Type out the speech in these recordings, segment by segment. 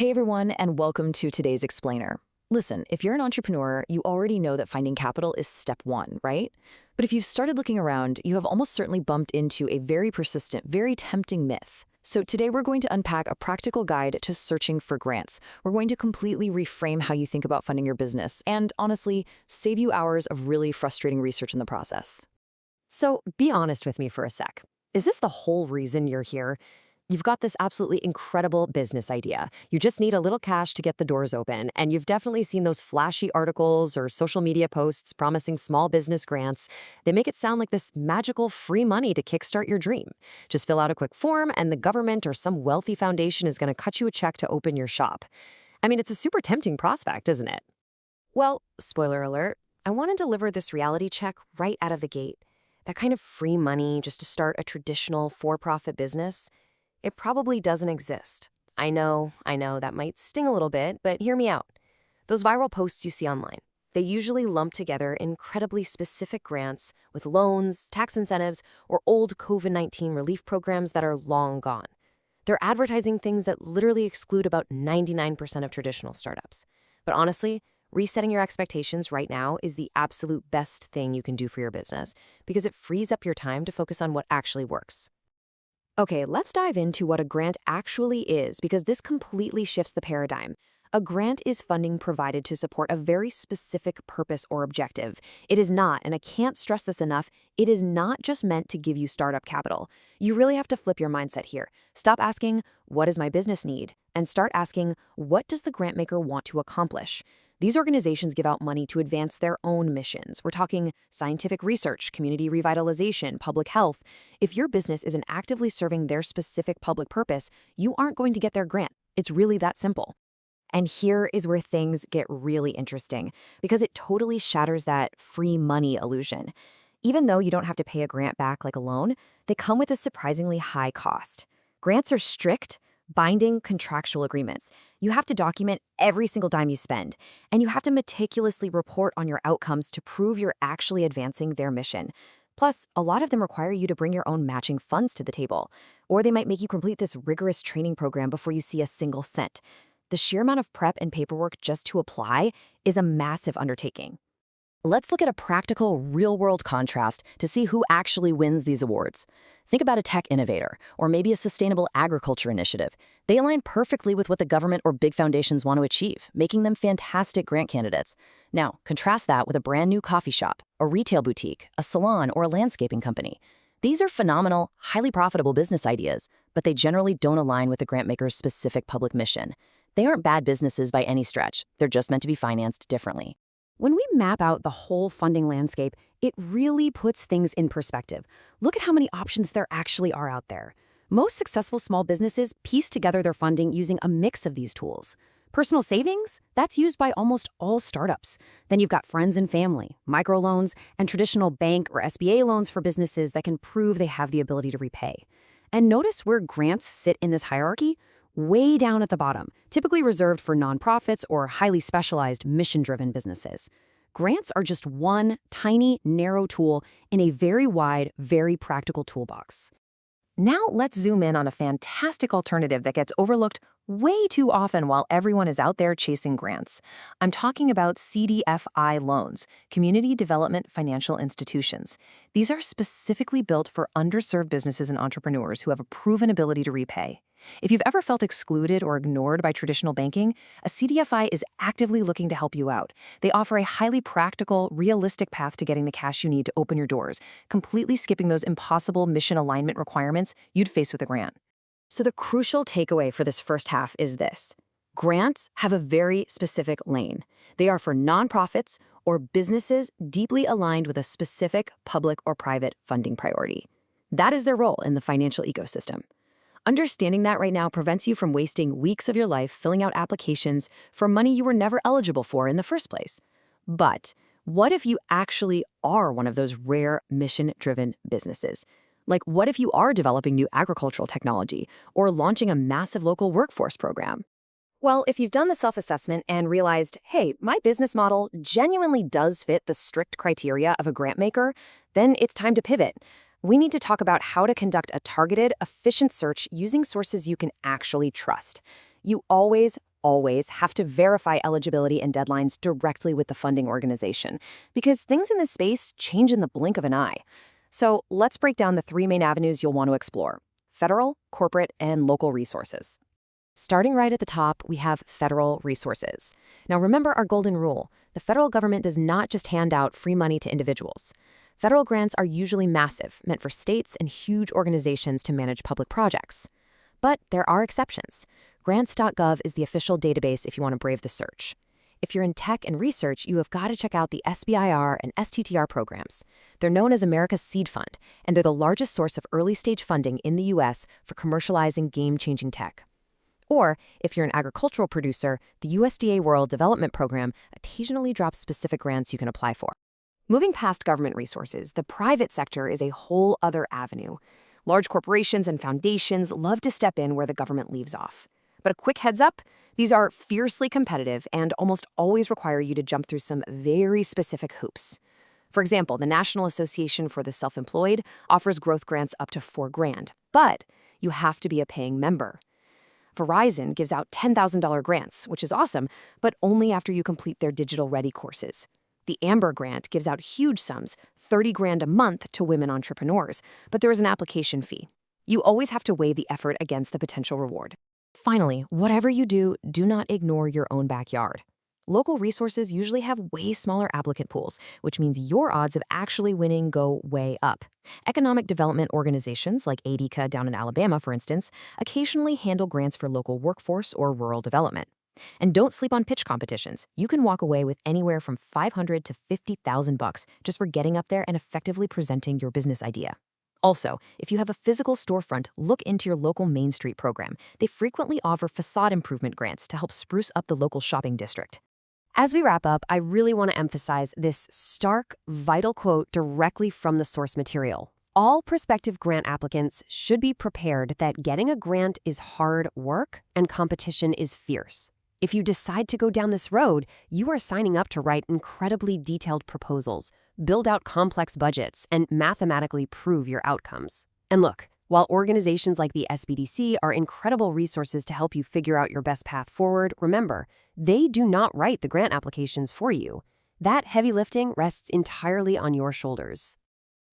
Hey everyone, and welcome to today's explainer. Listen, if you're an entrepreneur, you already know that finding capital is step one, right? But if you've started looking around, you have almost certainly bumped into a very persistent, very tempting myth. So today we're going to unpack a practical guide to searching for grants. We're going to completely reframe how you think about funding your business and, honestly, save you hours of really frustrating research in the process. So be honest with me for a sec. Is this the whole reason you're here? You've got this absolutely incredible business idea. You just need a little cash to get the doors open, and you've definitely seen those flashy articles or social media posts promising small business grants. They make it sound like this magical free money to kickstart your dream. Just fill out a quick form, and the government or some wealthy foundation is going to cut you a check to open your shop. I mean, it's a super tempting prospect, isn't it? Well, spoiler alert, I want to deliver this reality check right out of the gate. That kind of free money just to start a traditional for-profit business, it probably doesn't exist. I know, that might sting a little bit, but hear me out. Those viral posts you see online, they usually lump together incredibly specific grants with loans, tax incentives, or old COVID-19 relief programs that are long gone. They're advertising things that literally exclude about 99% of traditional startups. But honestly, resetting your expectations right now is the absolute best thing you can do for your business because it frees up your time to focus on what actually works. Okay, let's dive into what a grant actually is because this completely shifts the paradigm. A grant is funding provided to support a very specific purpose or objective. It is not, and I can't stress this enough, it is not just meant to give you startup capital. You really have to flip your mindset here. Stop asking, what does my business need? And start asking, what does the grant maker want to accomplish? These organizations give out money to advance their own missions. We're talking scientific research, community revitalization, public health. If your business isn't actively serving their specific public purpose, you aren't going to get their grant. It's really that simple. And here is where things get really interesting, because it totally shatters that free money illusion. Even though you don't have to pay a grant back like a loan, they come with a surprisingly high cost. Grants are strict, binding contractual agreements. You have to document every single dime you spend, and you have to meticulously report on your outcomes to prove you're actually advancing their mission. Plus, a lot of them require you to bring your own matching funds to the table, or they might make you complete this rigorous training program before you see a single cent. The sheer amount of prep and paperwork just to apply is a massive undertaking. Let's look at a practical, real-world contrast to see who actually wins these awards. Think about a tech innovator, or maybe a sustainable agriculture initiative. They align perfectly with what the government or big foundations want to achieve, making them fantastic grant candidates. Now, contrast that with a brand new coffee shop, a retail boutique, a salon, or a landscaping company. These are phenomenal, highly profitable business ideas, but they generally don't align with the grant maker's specific public mission. They aren't bad businesses by any stretch. They're just meant to be financed differently. When we map out the whole funding landscape, it really puts things in perspective. Look at how many options there actually are out there. Most successful small businesses piece together their funding using a mix of these tools. Personal savings? That's used by almost all startups. Then you've got friends and family, microloans, and traditional bank or SBA loans for businesses that can prove they have the ability to repay. And notice where grants sit in this hierarchy? Way down at the bottom, typically reserved for nonprofits or highly specialized mission-driven businesses. Grants are just one tiny, narrow tool in a very wide, very practical toolbox. Now let's zoom in on a fantastic alternative that gets overlooked way too often while everyone is out there chasing grants. I'm talking about CDFI loans, Community Development Financial Institutions. These are specifically built for underserved businesses and entrepreneurs who have a proven ability to repay. If you've ever felt excluded or ignored by traditional banking, a CDFI is actively looking to help you out. They offer a highly practical, realistic path to getting the cash you need to open your doors, completely skipping those impossible mission alignment requirements you'd face with a grant. So the crucial takeaway for this first half is this. Grants have a very specific lane. They are for nonprofits or businesses deeply aligned with a specific public or private funding priority. That is their role in the financial ecosystem. Understanding that right now prevents you from wasting weeks of your life filling out applications for money you were never eligible for in the first place. But what if you actually are one of those rare mission-driven businesses? Like, what if you are developing new agricultural technology or launching a massive local workforce program? Well, if you've done the self-assessment and realized, hey, my business model genuinely does fit the strict criteria of a grant maker, then it's time to pivot. We need to talk about how to conduct a targeted, efficient search using sources you can actually trust. You always, always have to verify eligibility and deadlines directly with the funding organization, because things in this space change in the blink of an eye. So let's break down the three main avenues you'll want to explore: federal, corporate, and local resources. Starting right at the top, we have federal resources. Now remember our golden rule: the federal government does not just hand out free money to individuals. Federal grants are usually massive, meant for states and huge organizations to manage public projects. But there are exceptions. Grants.gov is the official database if you want to brave the search. If you're in tech and research, you have got to check out the SBIR and STTR programs. They're known as America's Seed Fund, and they're the largest source of early-stage funding in the U.S. for commercializing game-changing tech. Or, if you're an agricultural producer, the USDA World Development Program occasionally drops specific grants you can apply for. Moving past government resources, the private sector is a whole other avenue. Large corporations and foundations love to step in where the government leaves off. But a quick heads up, these are fiercely competitive and almost always require you to jump through some very specific hoops. For example, the National Association for the Self-Employed offers growth grants up to $4,000, but you have to be a paying member. Verizon gives out $10,000 grants, which is awesome, but only after you complete their Digital Ready courses. The Amber Grant gives out huge sums, $30,000 a month to women entrepreneurs, but there is an application fee. You always have to weigh the effort against the potential reward. Finally, whatever you do, do not ignore your own backyard. Local resources usually have way smaller applicant pools, which means your odds of actually winning go way up. Economic development organizations like ADECA down in Alabama, for instance, occasionally handle grants for local workforce or rural development. And don't sleep on pitch competitions. You can walk away with anywhere from $500 to $50,000 just for getting up there and effectively presenting your business idea. Also, if you have a physical storefront, look into your local Main Street program. They frequently offer facade improvement grants to help spruce up the local shopping district. As we wrap up, I really want to emphasize this stark, vital quote directly from the source material. All prospective grant applicants should be prepared that getting a grant is hard work and competition is fierce. If you decide to go down this road, you are signing up to write incredibly detailed proposals, build out complex budgets, and mathematically prove your outcomes. And look, while organizations like the SBDC are incredible resources to help you figure out your best path forward, remember, they do not write the grant applications for you. That heavy lifting rests entirely on your shoulders.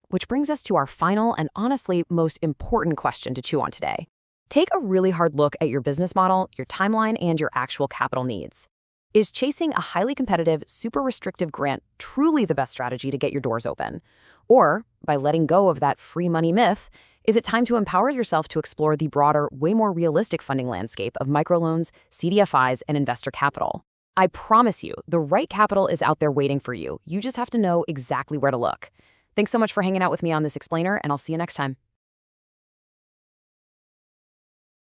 Which brings us to our final and honestly most important question to chew on today. Take a really hard look at your business model, your timeline, and your actual capital needs. Is chasing a highly competitive, super restrictive grant truly the best strategy to get your doors open? Or, by letting go of that free money myth, is it time to empower yourself to explore the broader, way more realistic funding landscape of microloans, CDFIs, and investor capital? I promise you, the right capital is out there waiting for you. You just have to know exactly where to look. Thanks so much for hanging out with me on this explainer, and I'll see you next time.